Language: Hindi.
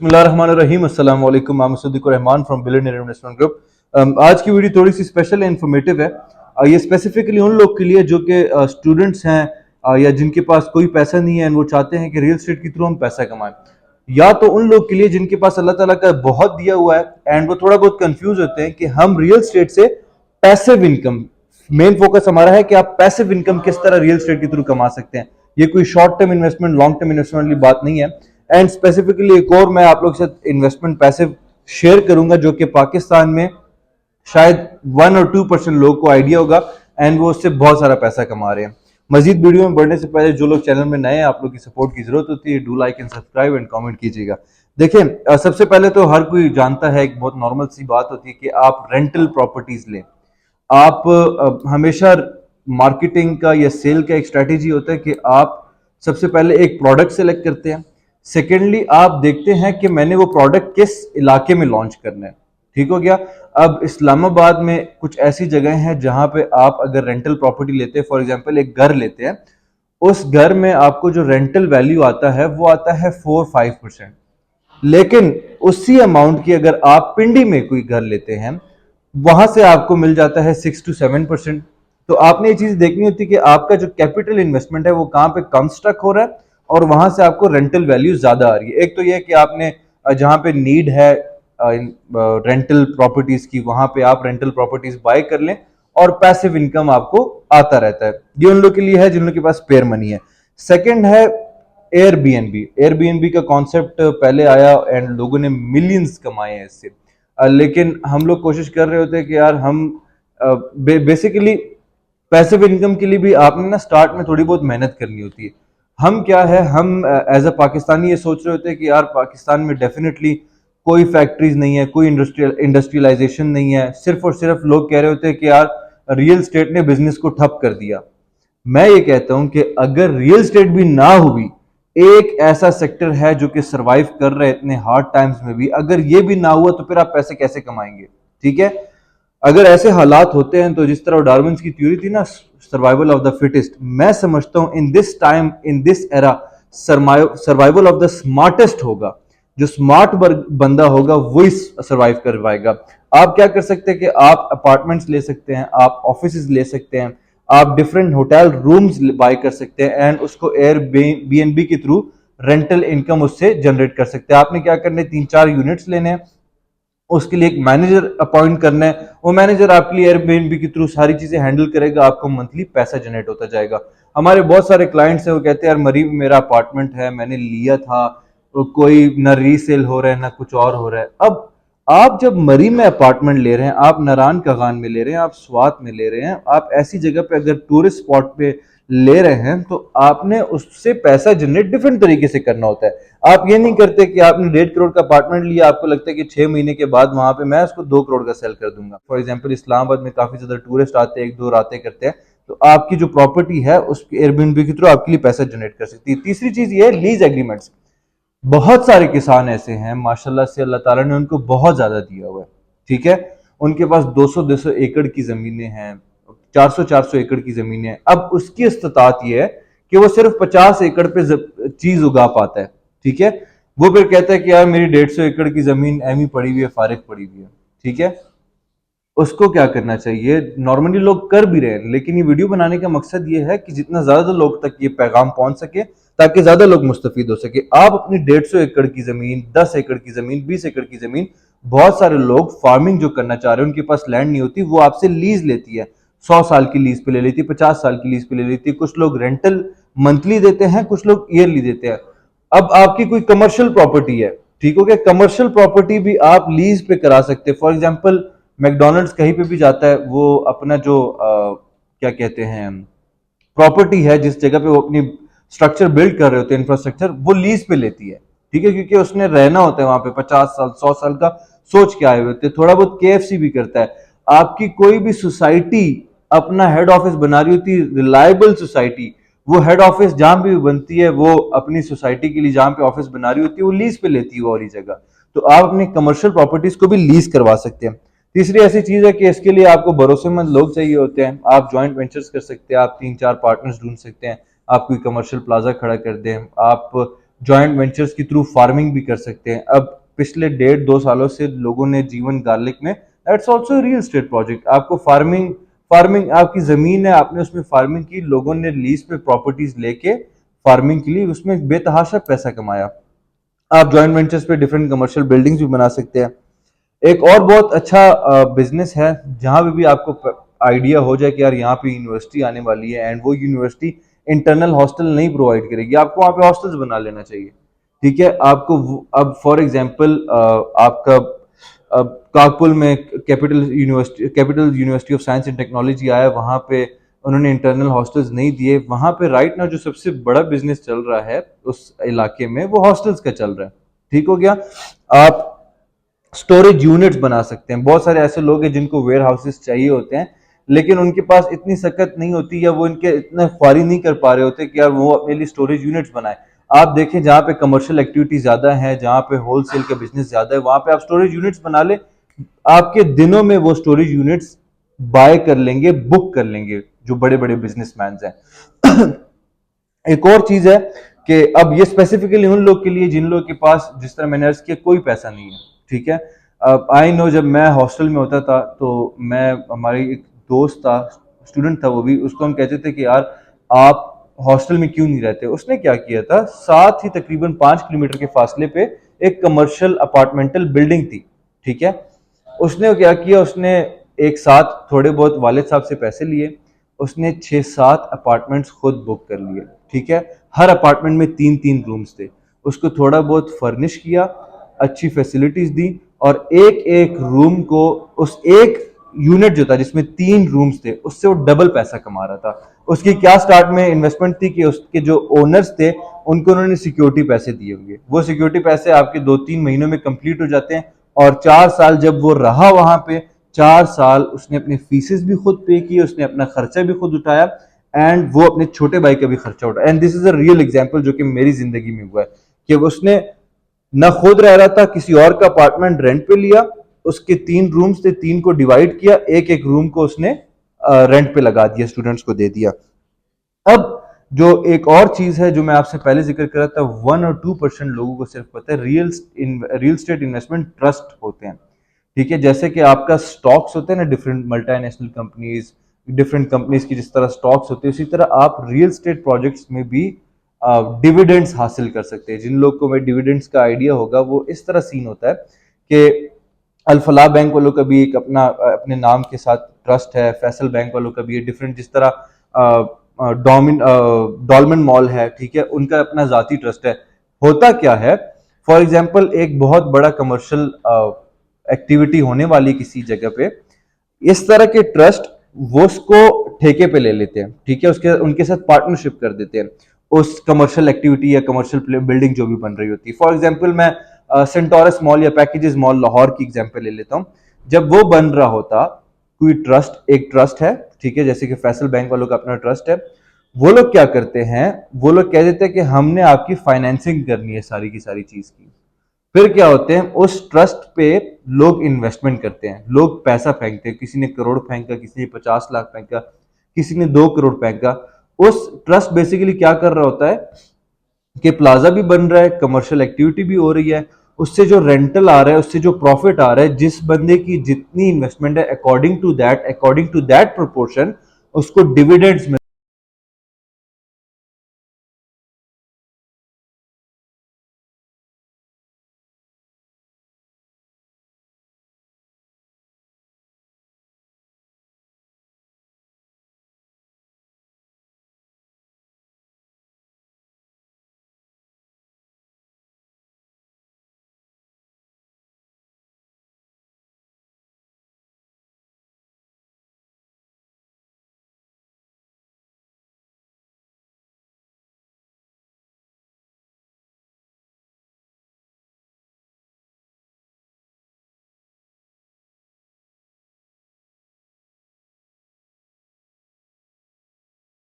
बिस्मिल्लाहिर्रहमानिर्रहीम अस्सलाम वालेकुम। मैं Siddiqur Rahman from billionaire investment group. आज की वीडियो थोड़ी सी स्पेशल है, इन्फॉर्मेटिव है। ये स्पेसिफिकली उन लोग के लिए जो कि स्टूडेंट्स हैं या जिनके पास कोई पैसा नहीं है, वो चाहते हैं कि रियल एस्टेट के थ्रू हम पैसा कमाएं, या तो उन लोग के लिए जिनके पास अल्लाह ताला का बहुत दिया हुआ है एंड वो थोड़ा बहुत कंफ्यूज होते हैं कि हम रियल एस्टेट से पैसिव इनकम, मेन फोकस हमारा है कि आप पैसिव इनकम किस तरह रियल एस्टेट के थ्रू कमा सकते हैं। ये कोई short term investment, long term investment वाली बात नहीं है। एंड स्पेसिफिकली एक और मैं आप लोग के साथ इन्वेस्टमेंट पैसिव शेयर करूंगा जो कि पाकिस्तान में शायद 1 और 2% लोगों को आइडिया होगा एंड वो उससे बहुत सारा पैसा कमा रहे हैं। मजीद वीडियो में बढ़ने से पहले जो लोग चैनल में नए हैं, आप लोग की सपोर्ट की जरूरत होती है। Do like and subscribe and comment कीजिएगा। देखिए, सबसे पहले तो हर कोई जानता है, एक बहुत नॉर्मल सी बात होती है कि आप रेंटल प्रॉपर्टीज लें। आप हमेशा मार्केटिंग का या सेल का एक स्ट्रेटेजी होता है कि आप सबसे पहले एक प्रोडक्ट सेलेक्ट करते हैं। सेकेंडली आप देखते हैं कि मैंने वो प्रोडक्ट किस इलाके में लॉन्च करना है। ठीक हो गया। अब इस्लामाबाद में कुछ ऐसी जगह हैं जहां पे आप अगर रेंटल प्रॉपर्टी लेते हैं, फॉर एग्जांपल एक घर लेते हैं, उस घर में आपको जो रेंटल वैल्यू आता है वो आता है 4-5%। लेकिन उसी अमाउंट की अगर आप पिंडी में कोई घर लेते हैं, वहां से आपको मिल जाता है 6-7%। तो आपने ये चीज देखनी होती है कि आपका जो कैपिटल इन्वेस्टमेंट है वो कहां पे कंस्ट्रक्ट हो रहा है और वहां से आपको रेंटल वैल्यू ज्यादा आ रही है। एक तो ये कि आपने जहां पे नीड है रेंटल प्रॉपर्टीज की, वहां पे आप रेंटल प्रॉपर्टीज बाय कर लें और पैसिव इनकम आपको आता रहता है। ये उन लोग के लिए है जिन लोगों के पास स्पेयर मनी है। सेकंड है एयरबीएनबी। एयरबीएनबी का कॉन्सेप्ट पहले आया एंड लोगों ने मिलियंस कमाए हैं इससे। लेकिन हम लोग कोशिश कर रहे होते हैं कि यार हम बेसिकली पैसिव इनकम के लिए भी आपने ना स्टार्ट में थोड़ी बहुत मेहनत करनी होती है। हम क्या है, हम एज अ पाकिस्तानी ये सोच रहे होते हैं कि यार पाकिस्तान में डेफिनेटली कोई फैक्ट्रीज नहीं है, कोई इंडस्ट्रियलाइजेशन नहीं है। सिर्फ और सिर्फ लोग कह रहे होते हैं कि यार रियल स्टेट ने बिजनेस को ठप कर दिया। मैं ये कहता हूं कि अगर रियल स्टेट भी ना हुई, एक ऐसा सेक्टर है जो कि सरवाइव कर रहा है इतने हार्ड टाइम्स में भी, अगर ये भी ना हुआ तो फिर आप पैसे कैसे कमाएंगे? ठीक है। अगर ऐसे हालात होते हैं तो जिस तरह डार्विन की थ्योरी थी ना, सर्वाइवल ऑफ द फिटेस्ट, मैं समझता हूं in this time, in this era, survival of the smartest होगा। जो स्मार्ट बंदा होगा वही सर्वाइव कर पाएगा। आप क्या कर सकते हैं कि आप अपार्टमेंट्स ले सकते हैं, आप ऑफिस ले सकते हैं, आप डिफरेंट होटल रूम्स बाय कर सकते हैं एंड उसको एयर बीएनबी के थ्रू रेंटल इनकम उससे जनरेट कर सकते हैं। आपने क्या करना है, 3-4 यूनिट्स लेने हैं, उसके लिए एक मैनेजर अपॉइंट करना है। वो मैनेजर आपके लिए एयरबीएनबी के थ्रू सारी चीजें हैंडल करेगा, आपको मंथली पैसा जनरेट होता जाएगा। हमारे बहुत सारे क्लाइंट्स हैं, वो कहते हैं यार मरी मेरा अपार्टमेंट है, मैंने लिया था, तो कोई ना रीसेल हो रहा है ना कुछ और हो रहा है। अब आप जब मरी में अपार्टमेंट ले रहे हैं, आप नारायण कगान में ले रहे हैं, आप स्वात में ले रहे हैं, आप ऐसी जगह पे अगर टूरिस्ट स्पॉट पे ले रहे हैं, तो आपने उससे पैसा जनरेट डिफरेंट तरीके से करना होता है। आप ये नहीं करते कि आपने 1.5 करोड़ का अपार्टमेंट लिया, आपको लगता है कि 6 महीने के बाद वहां पे मैं उसको 2 करोड़ का सेल कर दूंगा। फॉर एग्जाम्पल इस्लामाबाद में काफी ज्यादा टूरिस्ट आते हैं, 1-2 रातें करते हैं, तो आपकी जो प्रॉपर्टी है उसके एयरबीएनबी के थ्रू आपके लिए पैसा जनरेट कर सकती है। तीसरी चीज ये है लीज एग्रीमेंट्स। बहुत सारे किसान ऐसे हैं माशाल्लाह से, अल्लाह ताला ने उनको बहुत ज्यादा दिया हुआ है। ठीक है। उनके पास 200-200 एकड़ की जमीनें हैं, 400-400 एकड़ की जमीनें हैं। अब उसकी इस्तात यह है कि वो सिर्फ 50 एकड़ पे चीज उगा पाता है। ठीक है। वो फिर कहता है कि यार मेरी 150 एकड़ की जमीन एमी पड़ी हुई है, फारिग पड़ी हुई है। ठीक है। उसको क्या करना चाहिए, नॉर्मली लोग कर भी रहे हैं, लेकिन ये वीडियो बनाने का मकसद ये है कि जितना ज्यादा लोग तक ये पैगाम पहुंच सके ताकि ज्यादा लोग मुस्तफीद हो सके। आप अपनी 150 एकड़ की जमीन, 10 एकड़ की जमीन, 20 एकड़ की जमीन, बहुत सारे लोग फार्मिंग जो करना चाह रहे हैं, उनके पास लैंड नहीं होती, वो आपसे लीज लेती है। 100 साल की लीज पे ले लेती है, 50 साल की लीज पे ले लेती है। कुछ लोग रेंटल मंथली देते हैं, कुछ लोग ईयरली देते हैं। अब आपकी कोई कमर्शियल प्रॉपर्टी है, ठीक हो गया, कमर्शियल प्रॉपर्टी भी आप लीज पे करा सकते हैं। फॉर एग्जाम्पल मैकडोनल्ड्स कहीं पे भी जाता है, वो अपना जो क्या कहते हैं प्रॉपर्टी है, जिस जगह पे वो अपनी स्ट्रक्चर बिल्ड कर रहे होते हैं, इंफ्रास्ट्रक्चर, वो लीज पे लेती है। ठीक है, क्योंकि उसने रहना होता है वहां पे 50 साल 100 साल का सोच के आए हुए होते हैं। थोड़ा बहुत केएफसी भी करता है। आपकी कोई भी सोसाइटी अपना हेड ऑफिस बना रही होती है, रिलायबल सोसाइटी, वो हेड ऑफिस जहां भी बनती है, वो अपनी सोसाइटी के लिए जहां पे ऑफिस बना रही होती है, वो लीज पे लेती है वो वाली जगह। तो आप अपनी कमर्शियल प्रॉपर्टीज को भी लीज करवा सकते हैं। तीसरी ऐसी चीज है कि इसके लिए आपको भरोसेमंद लोग चाहिए होते हैं। आप ज्वाइंट वेंचर्स कर सकते हैं, आप 3-4 पार्टनर्स ढूंढ सकते हैं, आप कोई कमर्शियल प्लाजा खड़ा कर दें, आप जॉइंट वेंचर्स के थ्रू फार्मिंग भी कर सकते हैं। अब पिछले 1.5-2 सालों से लोगों ने जीवन गार्लिक में, that's also real estate project, आपको फार्मिंग फार्मिंग आपकी जमीन है, आपने उसमें फार्मिंग की, लोगों ने लीज पे प्रॉपर्टीज लेके फार्मिंग के लिए उसमें बेतहाशा पैसा कमाया। आप जॉइंट वेंचर्स पे डिफरेंट कमर्शियल बिल्डिंग्स भी बना सकते हैं। एक और बहुत अच्छा बिजनेस है, जहां पे भी आपको आइडिया हो जाए कि यार यहाँ पे यूनिवर्सिटी आने वाली है एंड वो यूनिवर्सिटी इंटरनल हॉस्टल नहीं प्रोवाइड करेगी, आपको वहां पे हॉस्टल्स बना लेना चाहिए। ठीक है, आपको अब फॉर एग्जांपल आपका कागपुल में capital university of science and technology आया, वहां पे उन्होंने इंटरनल हॉस्टल्स नहीं दिए। वहां पे राइट नाउ जो सबसे बड़ा बिजनेस चल रहा है उस इलाके में वो हॉस्टल्स का चल रहा है। ठीक हो गया। आप स्टोरेज यूनिट्स बना सकते हैं। बहुत सारे ऐसे लोग हैं जिनको वेयर हाउसेस चाहिए होते हैं, लेकिन उनके पास इतनी सकत नहीं होती या वो इनके इतना ख्वारी नहीं कर पा रहे होते कि यार वो अपने लिए स्टोरेज यूनिट्स बनाए। आप देखें जहाँ पे कमर्शियल एक्टिविटी ज्यादा है, जहाँ पे होलसेल का बिजनेस ज्यादा है, वहां पे आप स्टोरेज यूनिट्स बना ले, आपके दिनों में वो स्टोरेज यूनिट्स बाय कर लेंगे, बुक कर लेंगे जो बड़े बड़े बिजनेसमैन हैं। एक और चीज है कि अब ये स्पेसिफिकली उन लोग के लिए जिन लोग के पास, जिस तरह मैंने अर्ज किया, कोई पैसा नहीं है। ठीक है, अब आई नो जब मैं हॉस्टल में होता था तो मैं, हमारी एक दोस्त था, स्टूडेंट था वो भी, उसको हम कहते थे कि यार आप हॉस्टल में क्यों नहीं रहते। उसने क्या किया था, साथ ही तकरीबन 5 किलोमीटर के फासले पे एक कमर्शियल अपार्टमेंटल बिल्डिंग थी। ठीक है, उसने क्या किया, उसने एक साथ थोड़े बहुत वालिद साहब से पैसे लिए, उसने 6-7 अपार्टमेंट्स खुद बुक कर लिए। ठीक है, हर अपार्टमेंट में 3-3 रूम्स थे। उसको थोड़ा बहुत फर्निश किया, अच्छी फैसिलिटीज दी, और एक एक रूम को, उस एक यूनिट जो था जिसमें 3 रूम्स थे, उससे वो डबल पैसा कमा रहा था। उसकी क्या स्टार्ट में इन्वेस्टमेंट थी कि उसके जो ओनर्स थे उनको उन्होंने सिक्योरिटी पैसे दिए होंगे, वो सिक्योरिटी पैसे आपके 2-3 महीनों में कंप्लीट हो जाते हैं, और 4 साल जब वो रहा वहां पे, 4 साल उसने अपने फीसेस भी खुद पे किए, उसने अपना खर्चा भी खुद उठाया, एंड वो अपने छोटे भाई का भी खर्चा उठाया। And this is a real example जो कि मेरी जिंदगी में हुआ है, कि उसने न खुद रह रहा था, किसी और का अपार्टमेंट रेंट पे लिया, उसके 3 रूम्स थे, 3 को डिवाइड किया, एक एक रूम को उसने रेंट पे लगा दिया, स्टूडेंट्स को दे दिया। अब जो एक और चीज है जो मैं आपसे पहले जिक्र कर रहा था, 1 और 2% लोगों को सिर्फ पता है, रियल स्टेट इन्वेस्टमेंट ट्रस्ट होते हैं। ठीक है, जैसे कि आपका स्टॉक्स होते हैं ना, different multinational companies, different companies की जिस तरह स्टॉक्स होते हैं, उसी तरह आप रियल स्टेट प्रोजेक्ट्स में भी डिविडेंड्स हासिल कर सकते हैं। जिन लोग को मैं डिविडेंड्स का आइडिया होगा, वो इस तरह सीन होता है कि अल्फलाह बैंक वालों का भी एक अपना अपने नाम के साथ ट्रस्ट है, फैसल बैंक वालों का भी है डिफरेंट, जिस तरह डॉलमेन मॉल है, ठीक है, उनका अपना जाती ट्रस्ट है। होता क्या है, फॉर एग्जाम्पल एक बहुत बड़ा कमर्शियल एक्टिविटी होने वाली किसी जगह पे, इस तरह के ट्रस्ट वो उसको ठेके पे ले लेते हैं। ठीक है, उसके उनके साथ पार्टनरशिप कर देते हैं उस कमर्शियल एक्टिविटी या कमर्शियल बिल्डिंग जो भी बन रही होती है। फॉर एग्जाम्पल मैं सेंटोरस मॉल या पैकेजेस मॉल लाहौर की एग्जाम्पल ले लेता हूं। जब वो बन रहा होता, कोई ट्रस्ट, एक ट्रस्ट है, ठीक है, जैसे कि फैसल बैंक वालों का अपना ट्रस्ट है, वो लोग क्या करते हैं, वो लोग कह देते हैं कि हमने आपकी फाइनेंसिंग करनी है सारी की सारी चीज की। फिर क्या होते हैं, उस ट्रस्ट पे लोग इन्वेस्टमेंट करते हैं, लोग पैसा फेंकते हैं, किसी ने करोड़ फेंका, किसी ने 50 लाख फेंका, किसी ने 2 करोड़ फेंका। उस ट्रस्ट बेसिकली क्या कर रहा होता है कि प्लाजा भी बन रहा है, कमर्शियल एक्टिविटी भी हो रही है, उससे जो रेंटल आ रहा है, उससे जो प्रॉफिट आ रहा है, जिस बंदे की जितनी इन्वेस्टमेंट है, अकॉर्डिंग टू दैट प्रोपोर्शन उसको डिविडेंड्स